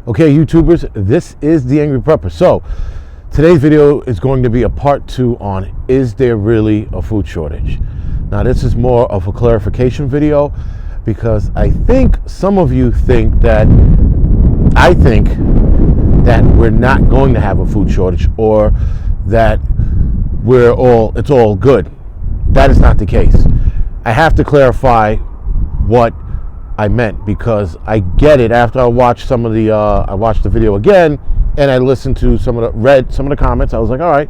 Okay, YouTubers, this is the Angryprepper. So today's video is going to be a part 2 on, is there really a food shortage? Now this is more of a clarification video because I think some of you think that we're not going to have a food shortage, or that it's all good. That is not the case. I have to clarify what I meant, because I get it after I watched I watched the video again and I listened to read some of the comments. I was like, all right,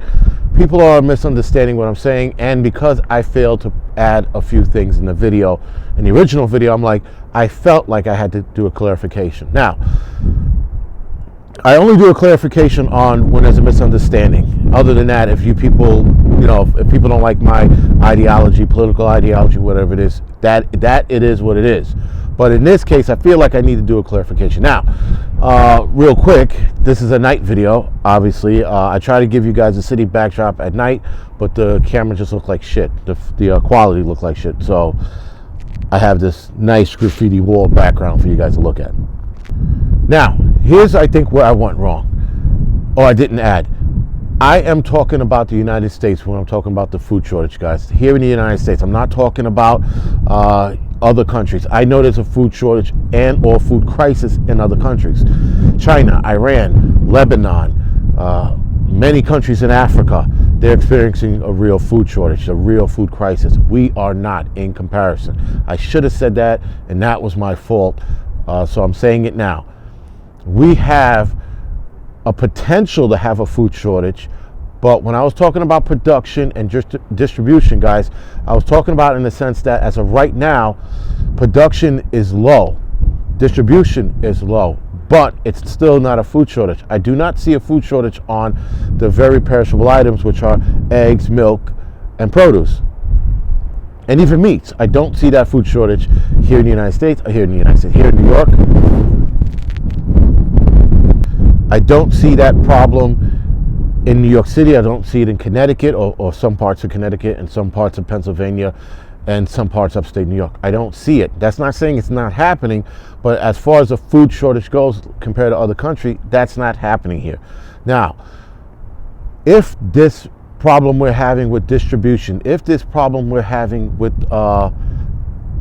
people are misunderstanding what I'm saying. And because I failed to add a few things in the video, in the original video, I'm like, I felt like I had to do a clarification. Now, I only do a clarification on when there's a misunderstanding. Other than that, if people don't like my ideology, political ideology, whatever it is, that it is what it is. But in this case, I feel like I need to do a clarification. Now, real quick, this is a night video, obviously. I try to give you guys a city backdrop at night, but the camera just looked like shit. The quality looked like shit. So I have this nice graffiti wall background for you guys to look at. Now, here's, I think, where I went wrong, or I didn't add. I am talking about the United States when I'm talking about the food shortage, guys. Here in the United States, I'm not talking about other countries. I know there's a food shortage and or food crisis in other countries. China, Iran, Lebanon, many countries in Africa, they're experiencing a real food shortage, a real food crisis. We are not, in comparison. I should have said that, and that was my fault. So I'm saying it now. We have a potential to have a food shortage, but when I was talking about production and just distribution, guys, I was talking about in the sense that as of right now, production is low, distribution is low, but it's still not a food shortage. I do not see a food shortage on the very perishable items, which are eggs, milk, and produce, and even meats. I don't see that food shortage here in the United States, here in New York. I don't see that problem in New York City. I don't see it in Connecticut, or some parts of Connecticut and some parts of Pennsylvania and some parts upstate New York. I don't see it. That's not saying it's not happening, but as far as the food shortage goes compared to other countries, that's not happening here. Now, if this problem we're having with distribution, if this problem we're having with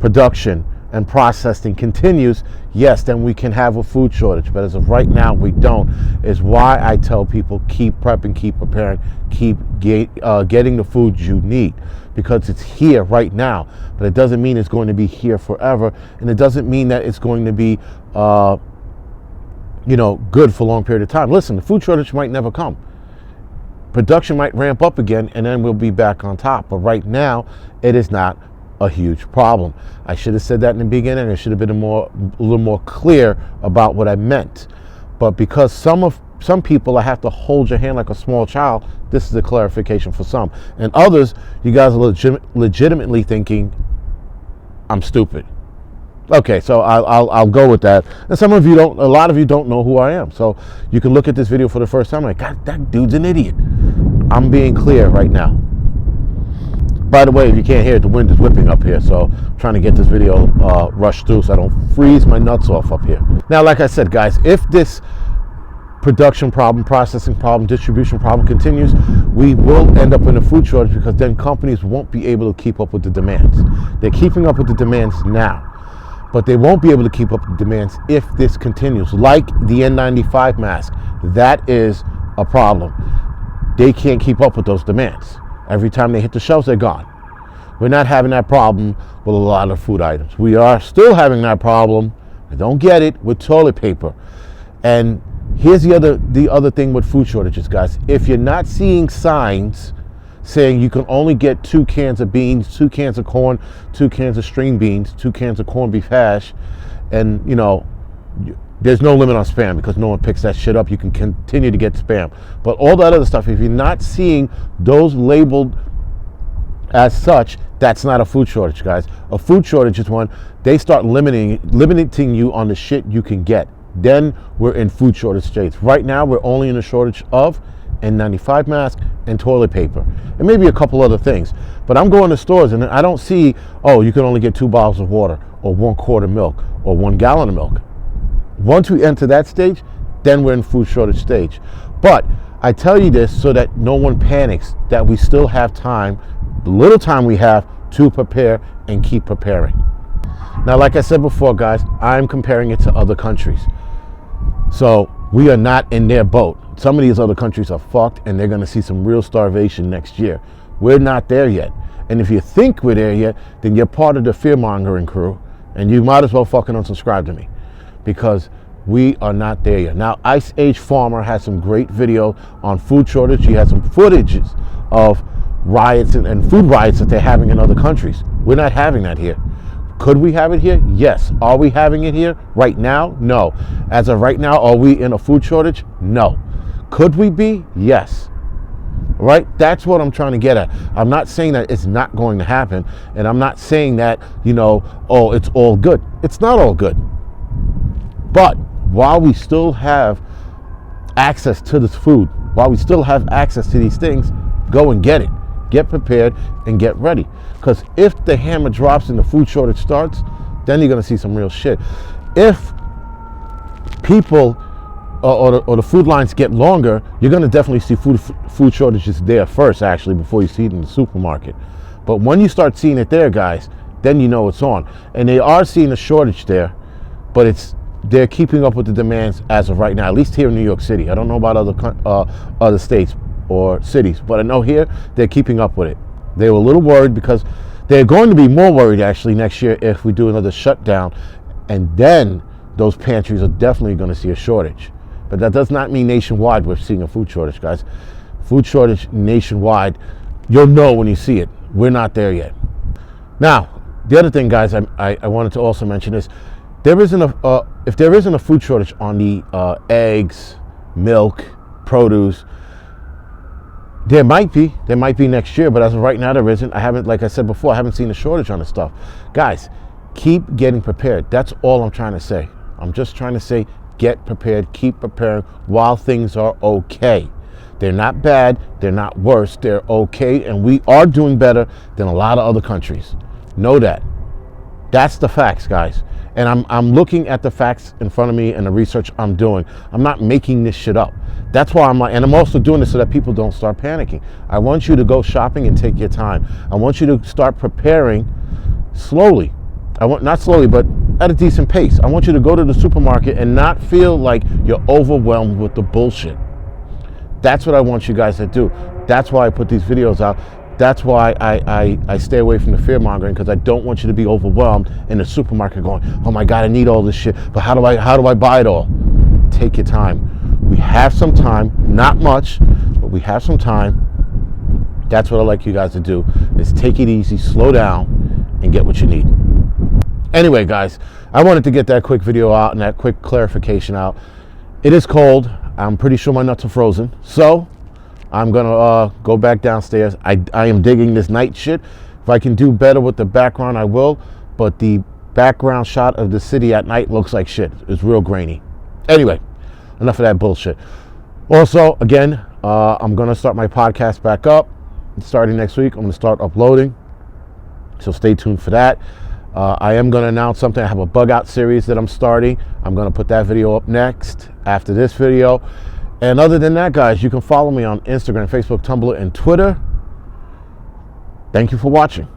production and processing continues, yes, then we can have a food shortage. But as of right now, we don't. Is why I tell people, keep prepping, keep preparing, keep getting the food you need, because it's here right now. But it doesn't mean it's going to be here forever, and it doesn't mean that it's going to be good for a long period of time. Listen, the food shortage might never come. Production might ramp up again, and then we'll be back on top. But right now, it is not a huge problem. I should have said that in the beginning. I should have been a little more clear about what I meant. But because some people, I have to hold your hand like a small child, this is a clarification for some. And others, you guys are legitimately thinking I'm stupid. Okay, so I'll go with that. And some of you don't, a lot of you don't know who I am. So you can look at this video for the first time like, God, that dude's an idiot. I'm being clear right now. By the way, if you can't hear it, the wind is whipping up here, so I'm trying to get this video rushed through so I don't freeze my nuts off up here. Now, like I said, guys, if this production problem, processing problem, distribution problem continues, we will end up in a food shortage, because then companies won't be able to keep up with the demands. They're keeping up with the demands now, but they won't be able to keep up with the demands if this continues. Like the N95 mask, that is a problem. They can't keep up with those demands. Every time they hit the shelves, they're gone. We're not having that problem with a lot of food items. We are still having that problem, I don't get it, with toilet paper. And here's the other thing with food shortages, guys. If you're not seeing signs saying you can only get 2 cans of beans, 2 cans of corn, 2 cans of string beans, 2 cans of corned beef hash, and there's no limit on spam, because no one picks that shit up. You can continue to get spam. But all that other stuff, if you're not seeing those labeled as such, that's not a food shortage, guys. A food shortage is when they start limiting you on the shit you can get. Then we're in food shortage states. Right now, we're only in a shortage of N95 mask and toilet paper, and maybe a couple other things. But I'm going to stores and I don't see, oh, you can only get 2 bottles of water, or 1 quart of milk, or 1 gallon of milk. Once we enter that stage, then we're in food shortage stage. But I tell you this so that no one panics, that we still have time, the little time we have, to prepare and keep preparing. Now, like I said before, guys, I'm comparing it to other countries. So we are not in their boat. Some of these other countries are fucked, and they're going to see some real starvation next year. We're not there yet. And if you think we're there yet, then you're part of the fear-mongering crew, and you might as well fucking unsubscribe to me, because we are not there yet. Now, Ice Age Farmer has some great video on food shortage. He has some footages of riots and food riots that they're having in other countries. We're not having that here. Could we have it here? Yes. Are we having it here right now? No. As of right now, are we in a food shortage? No. Could we be? Yes. All right? That's what I'm trying to get at. I'm not saying that it's not going to happen, and I'm not saying that, oh, it's all good. It's not all good. But while we still have access to this food, while we still have access to these things, go and get it. Get prepared and get ready. Because if the hammer drops and the food shortage starts, then you're going to see some real shit. If people or the food lines get longer, you're going to definitely see food shortages there first, actually, before you see it in the supermarket. But when you start seeing it there, guys, then you know it's on. And they are seeing a shortage there, but they're keeping up with the demands as of right now, at least here in New York City. I don't know about other states or cities, but I know here they're keeping up with it. They were a little worried, because they're going to be more worried actually next year if we do another shutdown, and then those pantries are definitely going to see a shortage. But that does not mean nationwide we're seeing a food shortage, guys. Food shortage nationwide, you'll know when you see it. We're not there yet. Now, the other thing, guys, I wanted to also mention is, if there isn't a food shortage on the eggs, milk, produce, there might be next year, but as of right now, there isn't. Like I said before, I haven't seen a shortage on the stuff. Guys, keep getting prepared. That's all I'm trying to say. I'm just trying to say, get prepared, keep preparing while things are okay. They're not bad, they're not worse, they're okay, and we are doing better than a lot of other countries. Know that. That's the facts, guys. And I'm looking at the facts in front of me and the research I'm doing. I'm not making this shit up. That's why and I'm also doing this so that people don't start panicking. I want you to go shopping and take your time. I want you to start preparing slowly. Not slowly, but at a decent pace. I want you to go to the supermarket and not feel like you're overwhelmed with the bullshit. That's what I want you guys to do. That's why I put these videos out. That's why I stay away from the fear mongering, because I don't want you to be overwhelmed in the supermarket going, oh my God, I need all this shit, but how do I buy it all? Take your time. We have some time, not much, but we have some time. That's what I like you guys to do, is take it easy, slow down, and get what you need. Anyway, guys, I wanted to get that quick video out and that quick clarification out. It is cold. I'm pretty sure my nuts are frozen. So I'm gonna go back downstairs. I am digging this night shit. If I can do better with the background, I will. But the background shot of the city at night looks like shit. It's real grainy. Anyway, enough of that bullshit. Also, again, I'm gonna start my podcast back up. Starting next week, I'm gonna start uploading. So stay tuned for that. I am gonna announce something. I have a bug out series that I'm starting. I'm gonna put that video up next after this video. And other than that, guys, you can follow me on Instagram, Facebook, Tumblr, and Twitter. Thank you for watching.